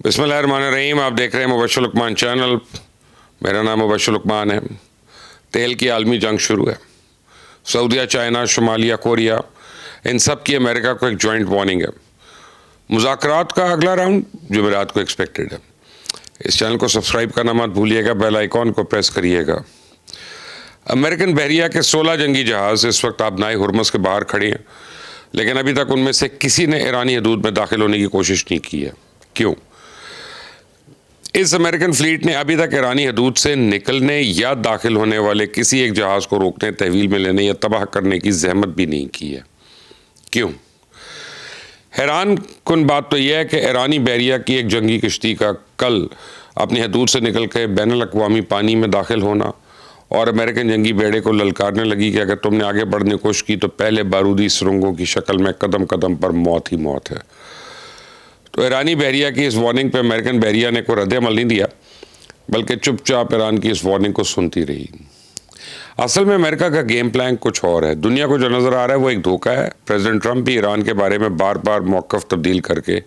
بسم اللہ الرحمن الرحیم. آپ دیکھ رہے ہیں مبشر لقمان چینل. میرا نام مبشر لقمان ہے. تیل کی عالمی جنگ شروع ہے. سعودیہ، چائنا، شمالیہ کوریا، ان سب کی امریکہ کو ایک جوائنٹ وارننگ ہے. مذاکرات کا اگلا راؤنڈ جمعرات کو ایکسپیکٹڈ ہے. اس چینل کو سبسکرائب کرنا مت بھولیے گا، بیل آئیکن کو پریس کریے گا. امریکن بحریہ کے 16 جنگی جہاز اس وقت آبنائے ہرمز کے باہر کھڑے ہیں، لیکن ابھی تک ان میں سے کسی نے ایرانی حدود میں داخل ہونے کی کوشش نہیں کی ہے. کیوں؟ اس امریکن فلیٹ نے ابھی تک ایرانی حدود سے نکلنے یا داخل ہونے والے کسی ایک جہاز کو روکنے، تحویل میں لینے یا تباہ کرنے کی زحمت بھی نہیں کی ہے. کیوں؟ حیران کن بات تو یہ ہے کہ ایرانی بحریہ کی ایک جنگی کشتی کا کل اپنی حدود سے نکل کے بین الاقوامی پانی میں داخل ہونا اور امریکن جنگی بیڑے کو للکارنے لگی کہ اگر تم نے آگے بڑھنے کی کوشش کی تو پہلے بارودی سرنگوں کی شکل میں قدم قدم پر موت ہی موت ہے. تو ایرانی بحریہ کی اس وارننگ پہ امریکن بحریہ نے کوئی رد عمل نہیں دیا، بلکہ چپ چاپ ایران کی اس وارننگ کو سنتی رہی. اصل میں امریکہ کا گیم پلان کچھ اور ہے. دنیا کو جو نظر آ رہا ہے وہ ایک دھوکہ ہے. پریزیڈنٹ ٹرمپ بھی ایران کے بارے میں بار بار موقف تبدیل کر کے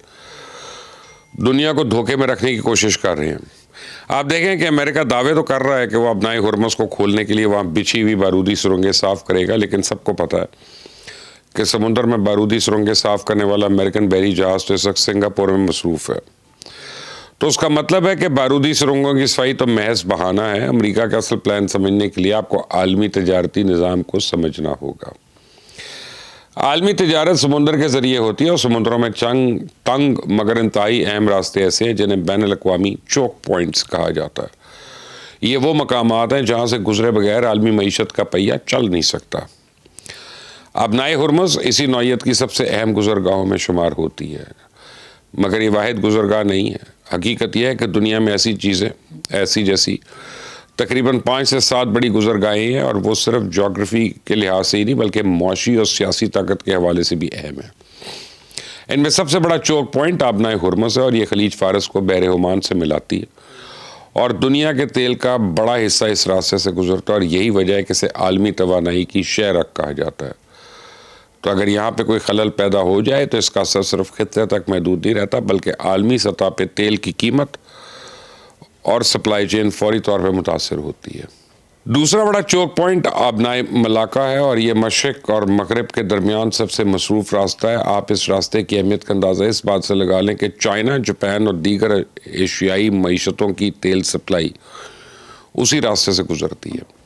دنیا کو دھوکے میں رکھنے کی کوشش کر رہے ہیں. آپ دیکھیں کہ امریکہ دعوے تو کر رہا ہے کہ وہ آبنائے ہرمز کو کھولنے کے لیے وہاں بچھی ہوئی بارودی سرنگیں صاف کرے گا، لیکن سب کو پتہ ہے کہ سمندر میں بارودی سرنگیں صاف کرنے والا امریکن بحری جہاز تو اس وقت سنگاپور میں مصروف ہے. تو اس کا مطلب ہے کہ بارودی سرنگوں کی صفائی تو محض بہانہ ہے. امریکہ کا اصل پلان سمجھنے کے لیے آپ کو عالمی تجارتی نظام کو سمجھنا ہوگا. عالمی تجارت سمندر کے ذریعے ہوتی ہے اور سمندروں میں تنگ مگر انتہائی اہم راستے ایسے ہیں جنہیں بین الاقوامی چوک پوائنٹس کہا جاتا ہے. یہ وہ مقامات ہیں جہاں سے گزرے بغیر عالمی معیشت کا پہیہ چل نہیں سکتا. آبنائے ہرمز اسی نوعیت کی سب سے اہم گزرگاہوں میں شمار ہوتی ہے، مگر یہ واحد گزرگاہ نہیں ہے. حقیقت یہ ہے کہ دنیا میں ایسی جیسی تقریباً 5 سے 7 بڑی گزرگاہیں ہیں، اور وہ صرف جغرافی کے لحاظ سے ہی نہیں بلکہ معاشی اور سیاسی طاقت کے حوالے سے بھی اہم ہے. ان میں سب سے بڑا چوک پوائنٹ آبنائے ہرمز ہے، اور یہ خلیج فارس کو بحر عمان سے ملاتی ہے اور دنیا کے تیل کا بڑا حصہ اس راستے سے گزرتا ہے، اور یہی وجہ ہے کہ اسے عالمی توانائی کی شہرک کہا جاتا ہے. تو اگر یہاں پہ کوئی خلل پیدا ہو جائے تو اس کا اثر صرف خطے تک محدود نہیں رہتا، بلکہ عالمی سطح پہ تیل کی قیمت اور سپلائی چین فوری طور پہ متاثر ہوتی ہے. دوسرا بڑا چوک پوائنٹ آبنائے ملاقہ ہے، اور یہ مشرق اور مغرب کے درمیان سب سے مصروف راستہ ہے. آپ اس راستے کی اہمیت کا اندازہ اس بات سے لگا لیں کہ چائنا، جاپان اور دیگر ایشیائی معیشتوں کی تیل سپلائی اسی راستے سے گزرتی ہے.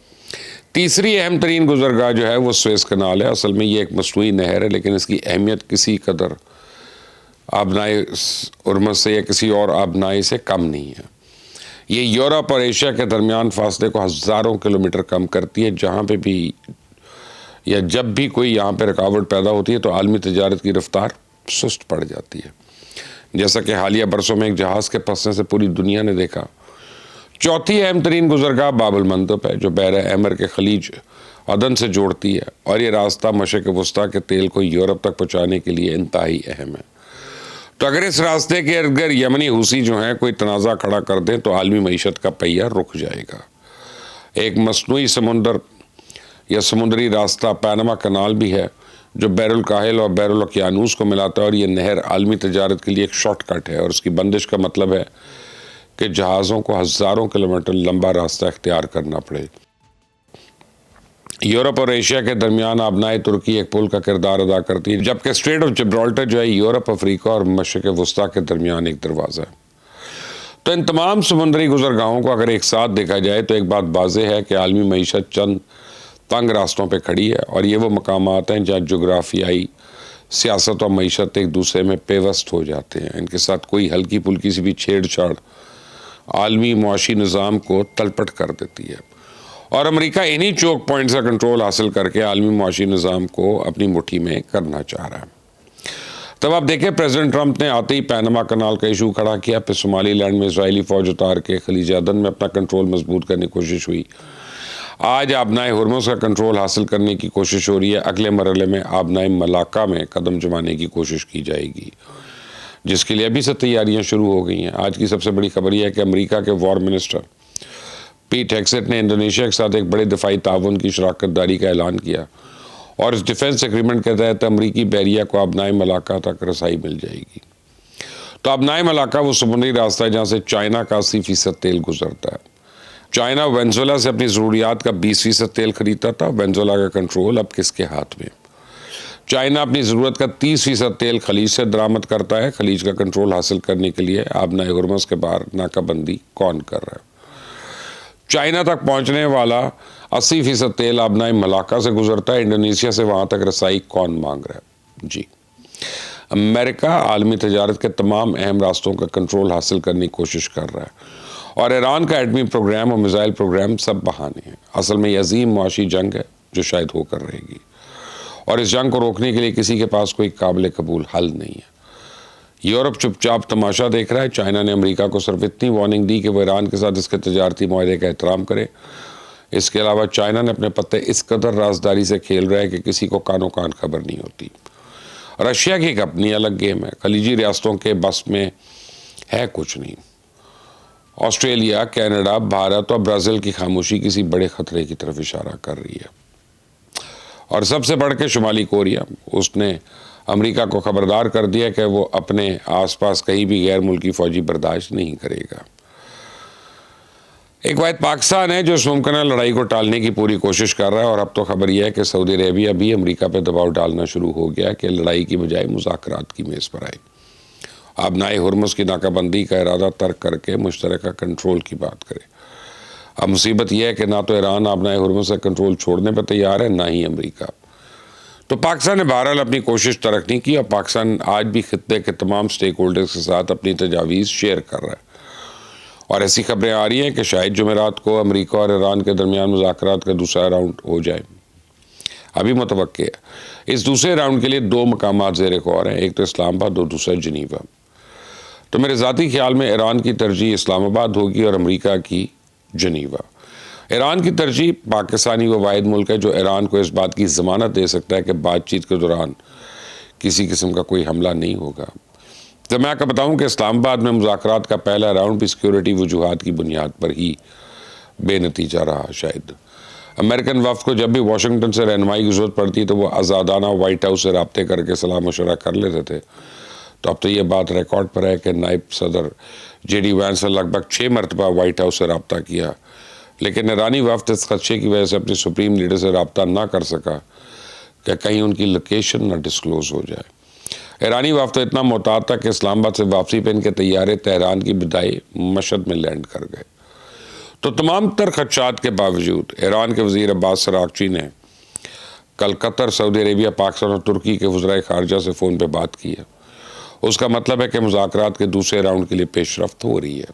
تیسری اہم ترین گزرگاہ جو ہے وہ سویز کنال ہے. اصل میں یہ ایک مصنوعی نہر ہے، لیکن اس کی اہمیت کسی قدر آبنائے ہرمز سے یا کسی اور آبنائے سے کم نہیں ہے. یہ یورپ اور ایشیا کے درمیان فاصلے کو ہزاروں کلومیٹر کم کرتی ہے. جہاں پہ بھی یا جب بھی کوئی یہاں پہ رکاوٹ پیدا ہوتی ہے تو عالمی تجارت کی رفتار سست پڑ جاتی ہے، جیسا کہ حالیہ برسوں میں ایک جہاز کے پھنسنے سے پوری دنیا نے دیکھا. چوتھی اہم ترین گزرگاہ باب المندب ہے، جو بحر احمر کے خلیج عدن سے جوڑتی ہے، اور یہ راستہ مشرق وسطیٰ کے تیل کو یورپ تک پہنچانے کے لیے انتہائی اہم ہے. تو اگر اس راستے کے ارد گرد یمنی حوثی جو ہیں کوئی تنازع کھڑا کر دیں تو عالمی معیشت کا پہیہ رک جائے گا. ایک مصنوعی سمندر یا سمندری راستہ پاناما کنال بھی ہے، جو بحر الکاہل اور بحر الاوقیانوس کو ملاتا ہے، اور یہ نہر عالمی تجارت کے لیے ایک شارٹ کٹ ہے، اور اس کی بندش کا مطلب ہے کہ جہازوں کو ہزاروں کلومیٹر لمبا راستہ اختیار کرنا پڑے. یورپ اور ایشیا کے درمیان آبنائے ترکی ایک پل کا کردار ادا کرتی ہے، جبکہ اسٹریٹ آف جبرالٹر جو ہے یورپ، افریقہ اور مشرق وسطیٰ کے درمیان ایک دروازہ ہے. تو ان تمام سمندری گزرگاہوں کو اگر ایک ساتھ دیکھا جائے تو ایک بات واضح ہے کہ عالمی معیشت چند تنگ راستوں پہ کھڑی ہے، اور یہ وہ مقامات ہیں جہاں جغرافیائی سیاست اور معیشت ایک دوسرے میں پیوست ہو جاتے ہیں. ان کے ساتھ کوئی ہلکی پھلکی سی بھی چھیڑ چھاڑ عالمی معاشی نظام کو تلپٹ کر دیتی ہے، اور امریکہ انہی چوک پوائنٹس کا کنٹرول حاصل کر کے عالمی معاشی نظام کو اپنی مٹھی میں کرنا چاہ رہا ہے. تب آپ دیکھیں پریزیڈنٹ ٹرمپ نے آتے ہی پاناما کنال کا ایشو کھڑا کیا، پھر سومالی لینڈ میں اسرائیلی فوج اتار کے خلیج عدن میں اپنا کنٹرول مضبوط کرنے کی کوشش ہوئی. آج آبنائے ہرمز کا کنٹرول حاصل کرنے کی کوشش ہو رہی ہے. اگلے مرحلے میں آبنائے ملاقہ میں قدم جمانے کی کوشش کی جائے گی، جس کے لیے ابھی سے تیاریاں شروع ہو گئی ہیں. آج کی سب سے بڑی خبر یہ ہے کہ امریکہ کے وار منسٹر پیٹ ہیگسیٹ نے انڈونیشیا کے ساتھ ایک بڑے دفاعی تعاون کی شراکت داری کا اعلان کیا، اور اس ڈیفنس ایگریمنٹ کے تحت امریکی بحریہ کو آبنائے ملاقہ تک رسائی مل جائے گی. تو ابنائے ملاقہ وہ سمندری راستہ ہے جہاں سے چائنا کا 80% تیل گزرتا ہے. چائنا وینزویلا سے اپنی ضروریات کا 20% تیل خریدتا تھا. وینزویلا کا کنٹرول اب کس کے ہاتھ میں؟ چائنا اپنی ضرورت کا 30% تیل خلیج سے درآمد کرتا ہے. خلیج کا کنٹرول حاصل کرنے کے لیے آبنائے ہرمز کے باہر ناکہ بندی کون کر رہا ہے؟ چائنا تک پہنچنے والا 80% تیل آبنائے ملاقہ سے گزرتا ہے. انڈونیشیا سے وہاں تک رسائی کون مانگ رہا ہے؟ جی امریکہ عالمی تجارت کے تمام اہم راستوں کا کنٹرول حاصل کرنے کی کوشش کر رہا ہے، اور ایران کا ایٹمی پروگرام اور میزائل پروگرام سب بہانے ہیں. اصل میں یہ عظیم معاشی جنگ ہے جو شاید ہو کر رہے گی، اور اس جنگ کو روکنے کے لیے کسی کے پاس کوئی قابل قبول حل نہیں ہے. یورپ چپ چاپ تماشا دیکھ رہا ہے. چائنا نے امریکہ کو صرف اتنی وارننگ دی کہ وہ ایران کے ساتھ اس کے تجارتی معاہدے کا احترام کرے. اس کے علاوہ چائنا نے اپنے پتے اس قدر رازداری سے کھیل رہا ہے کہ کسی کو کانوں کان خبر نہیں ہوتی. رشیا کی ایک اپنی الگ گیم ہے. خلیجی ریاستوں کے بس میں ہے کچھ نہیں. آسٹریلیا، کینیڈا، بھارت اور برازیل کی خاموشی کسی بڑے خطرے کی طرف اشارہ کر رہی ہے. اور سب سے بڑھ کے شمالی کوریا، اس نے امریکہ کو خبردار کر دیا کہ وہ اپنے آس پاس کہیں بھی غیر ملکی فوجی برداشت نہیں کرے گا. ایک واحد پاکستان ہے جو اس ممکنہ لڑائی کو ٹالنے کی پوری کوشش کر رہا ہے، اور اب تو خبر یہ ہے کہ سعودی عربیہ بھی امریکہ پہ دباؤ ڈالنا شروع ہو گیا کہ لڑائی کی بجائے مذاکرات کی میز پر آئے. آبنائے ہرمز کی ناکہ بندی کا ارادہ ترک کر کے مشترکہ کنٹرول کی بات کرے. اب مصیبت یہ ہے کہ نہ تو ایران آبنائے ہرمز سے کنٹرول چھوڑنے پہ تیار ہے، نہ ہی امریکہ. تو پاکستان نے بہرحال اپنی کوشش ترک نہیں کی، اور پاکستان آج بھی خطے کے تمام سٹیک ہولڈرز کے ساتھ اپنی تجاویز شیئر کر رہا ہے. اور ایسی خبریں آ رہی ہیں کہ شاید جمعرات کو امریکہ اور ایران کے درمیان مذاکرات کا دوسرا راؤنڈ ہو جائے. ابھی متوقع ہے. اس دوسرے راؤنڈ کے لیے 2 مقامات زیر غور ہیں. ایک تو اسلام آباد اور دوسرا جنیوا. تو میرے ذاتی خیال میں ایران کی ترجیح اسلام آباد ہوگی اور امریکہ کی جنیوا. ایران کی ترجیح، پاکستانی وہ واحد ملک ہے جو ایران کو اس بات کی ضمانت دے سکتا ہے کہ بات چیت کے دوران کسی قسم کا کوئی حملہ نہیں ہوگا. تو میں آپ کو بتاؤں کہ اسلام آباد میں مذاکرات کا پہلا راؤنڈ بھی سیکیورٹی وجوہات کی بنیاد پر ہی بے نتیجہ رہا. شاید امریکن وفد کو جب بھی واشنگٹن سے رہنمائی کی ضرورت پڑتی تو وہ آزادانہ وائٹ ہاؤس سے رابطے کر کے صلاح مشورہ کر لیتے تھے. تو اب تو یہ بات ریکارڈ پر ہے کہ نائب صدر جے ڈی وینس نے لگ بھگ 6 مرتبہ وائٹ ہاؤس سے رابطہ کیا، لیکن ایرانی وفد اس خدشے کی وجہ سے اپنی سپریم لیڈر سے رابطہ نہ کر سکا کہ کہیں ان کی لوکیشن نہ ڈسکلوز ہو جائے. ایرانی وفد اتنا محتاط تھا کہ اسلام آباد سے واپسی پہ ان کے طیارے تہران کی بدائی مشہد میں لینڈ کر گئے. تو تمام تر خدشات کے باوجود ایران کے وزیر عباس اراغچی نے کل قطر، سعودی عربیہ، پاکستان اور ترکی کے وزرائے خارجہ سے فون پہ بات کی ہے. اس کا مطلب ہے کہ مذاکرات کے دوسرے راؤنڈ کے لیے پیش رفت ہو رہی ہے.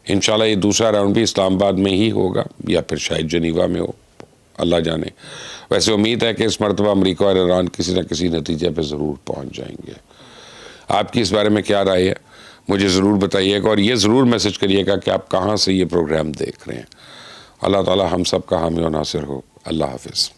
انشاءاللہ یہ دوسرا راؤنڈ بھی اسلام آباد میں ہی ہوگا یا پھر شاید جنیوا میں ہو، اللہ جانے. ویسے امید ہے کہ اس مرتبہ امریکہ اور ایران کسی نہ کسی نتیجے پہ ضرور پہنچ جائیں گے. آپ کی اس بارے میں کیا رائے ہے مجھے ضرور بتائیے گا، اور یہ ضرور میسج کریے گا کہ آپ کہاں سے یہ پروگرام دیکھ رہے ہیں. اللہ تعالی ہم سب کا حامی و ناصر ہو. اللہ حافظ.